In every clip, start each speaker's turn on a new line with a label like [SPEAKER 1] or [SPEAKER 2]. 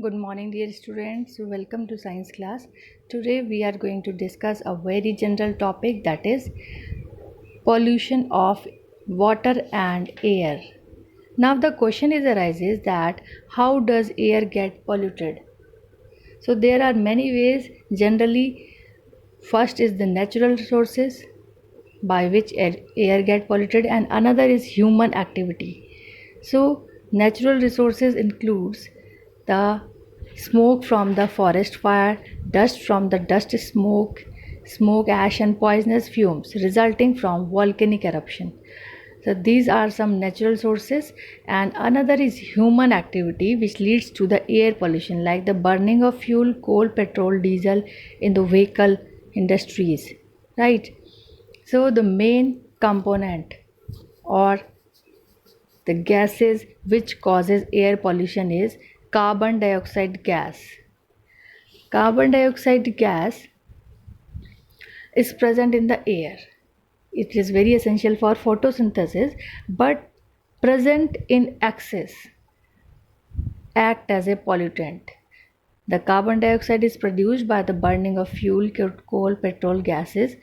[SPEAKER 1] Good morning, dear students. Welcome to science class. Today we are going to discuss a very general topic, that is pollution of water and air. Now the question arises that how does air get polluted? So there are many ways. Generally, first is the natural resources by which air get polluted, and another is human activity. So natural resources includes the smoke from the forest fire, dust from the dust smoke ash and poisonous fumes resulting from volcanic eruption. So these are some natural sources, and another is human activity which leads to the air pollution, like the burning of fuel, coal, petrol, diesel in the vehicle industries, right? So the main component or the gases which causes air pollution is carbon dioxide gas. Carbon dioxide gas is present in the air. It is very essential for photosynthesis, but present in excess act as a pollutant. The carbon dioxide is produced by the burning of fuel, coal, petrol gases.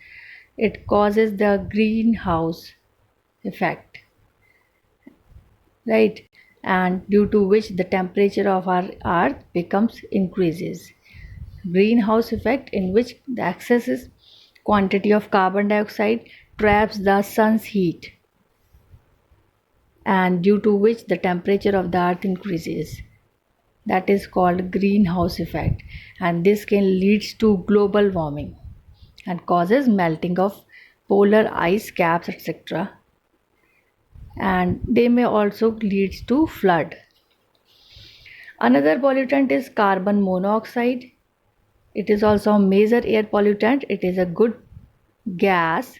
[SPEAKER 1] It causes the greenhouse effect, right? And due to which the temperature of our earth becomes increases. Greenhouse effect, in which the excessive quantity of carbon dioxide traps the sun's heat, and due to which the temperature of the earth increases. That is called greenhouse effect, and this can lead to global warming and causes melting of polar ice caps, etc., and they may also lead to flood. Another pollutant is carbon monoxide. It is also a major air pollutant. It is a good gas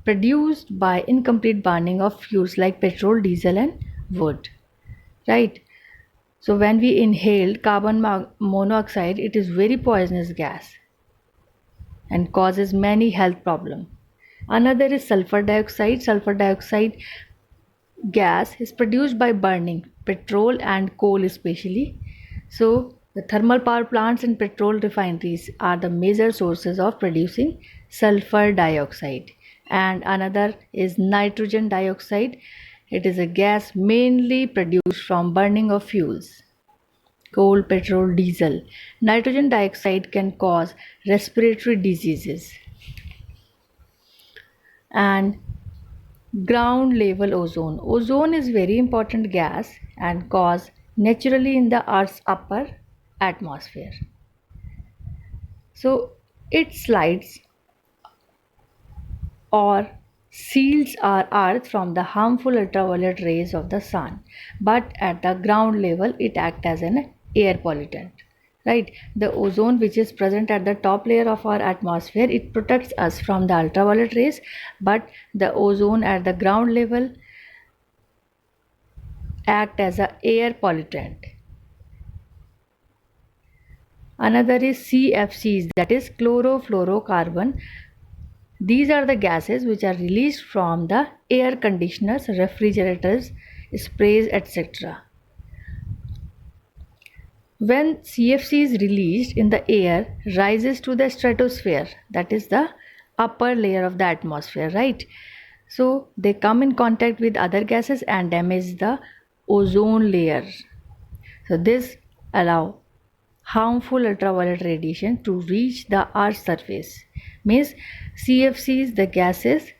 [SPEAKER 1] produced by incomplete burning of fuels like petrol, diesel and wood, right? So when we inhale carbon monoxide, it is very poisonous gas and causes many health problems. Another is sulfur dioxide. Sulfur dioxide gas is produced by burning petrol and coal especially. So the thermal power plants and petrol refineries are the major sources of producing sulfur dioxide. And another is nitrogen dioxide. It is a gas mainly produced from burning of fuels, coal, petrol, diesel. Nitrogen dioxide can cause respiratory diseases. And ground level ozone. Ozone is very important gas and cause naturally in the Earth's upper atmosphere. So it slides or shields our earth from the harmful ultraviolet rays of the sun, but at the ground level it acts as an air pollutant, right? The ozone, which is present at the top layer of our atmosphere, it protects us from the ultraviolet rays, but the ozone at the ground level act as a air pollutant. Another is CFCs, that is chlorofluorocarbon. These are the gases which are released from the air conditioners, refrigerators, sprays, etc. When CFC is released in the air, rises to the stratosphere, that is the upper layer of the atmosphere, right? So they come in contact with other gases and damage the ozone layer. So this allow harmful ultraviolet radiation to reach the earth's surface. Means CFCs, the gases,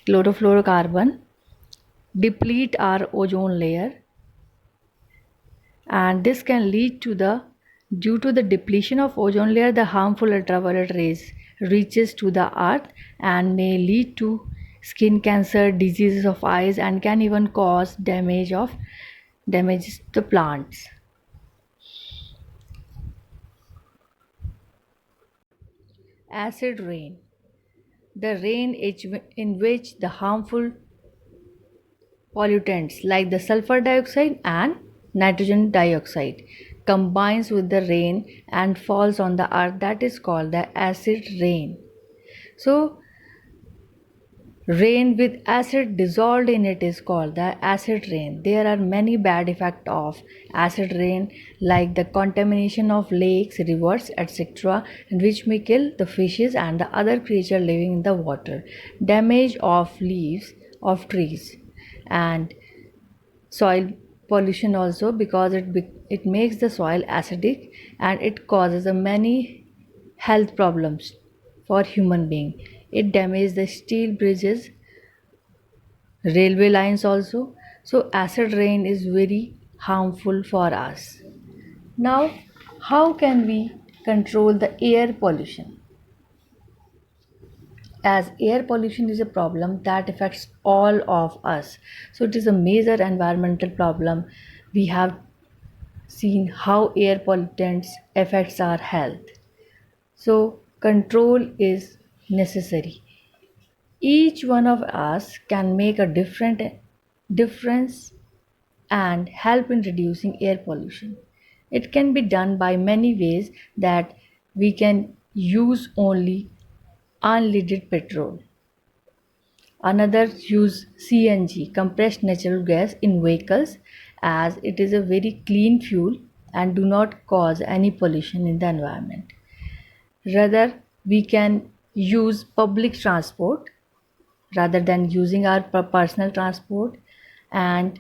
[SPEAKER 1] chlorofluorocarbon, deplete our ozone layer, and this can lead to the, due to the depletion of ozone layer, the harmful ultraviolet rays reaches to the earth and may lead to skin cancer, diseases of eyes, and can even cause damages to plants. Acid rain, the rain in which the harmful pollutants like the sulfur dioxide and nitrogen dioxide combines with the rain and falls on the earth, that is called the acid rain. So Rain with acid dissolved in it is called the acid rain. There are many bad effects of acid rain, like the contamination of lakes, rivers, etc., and which may kill the fishes and the other creatures living in the water. Damage of leaves of trees and soil pollution also, because it makes the soil acidic and it causes a many health problems for human being. It damages the steel bridges, railway lines also. So acid rain is very harmful for us. Now, how can we control the air pollution? As air pollution is a problem that affects all of us, so it is a major environmental problem. We have seen how air pollutants affects our health, so control is necessary. Each one of us can make a different difference and help in reducing air pollution. It can be done by many ways, that we can use only unleaded petrol. Another, use CNG, compressed natural gas, in vehicles, as it is a very clean fuel and do not cause any pollution in the environment. Rather, we can use public transport rather than using our personal transport, and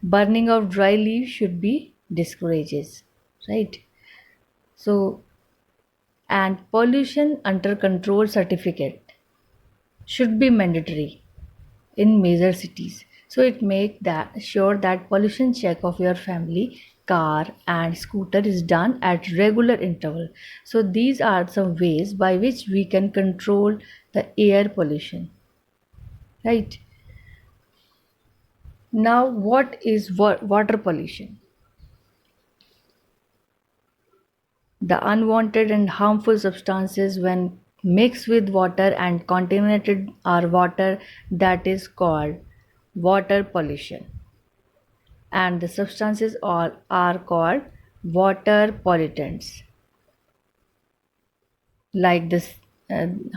[SPEAKER 1] burning of dry leaves should be discouraged, right? So, and pollution under control certificate should be mandatory in major cities, so it make that sure that pollution check of your family car and scooter is done at regular interval. So these are some ways by which we can control the air pollution, right? Now, what is water pollution? The unwanted and harmful substances when mixed with water and contaminated our water, that is called water pollution. And the substances all are called water pollutants, like this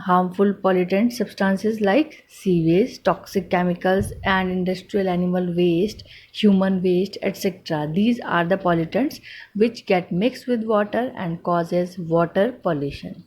[SPEAKER 1] harmful pollutant substances like sewage, toxic chemicals, and industrial animal waste, human waste, etc. These are the pollutants which get mixed with water and causes water pollution.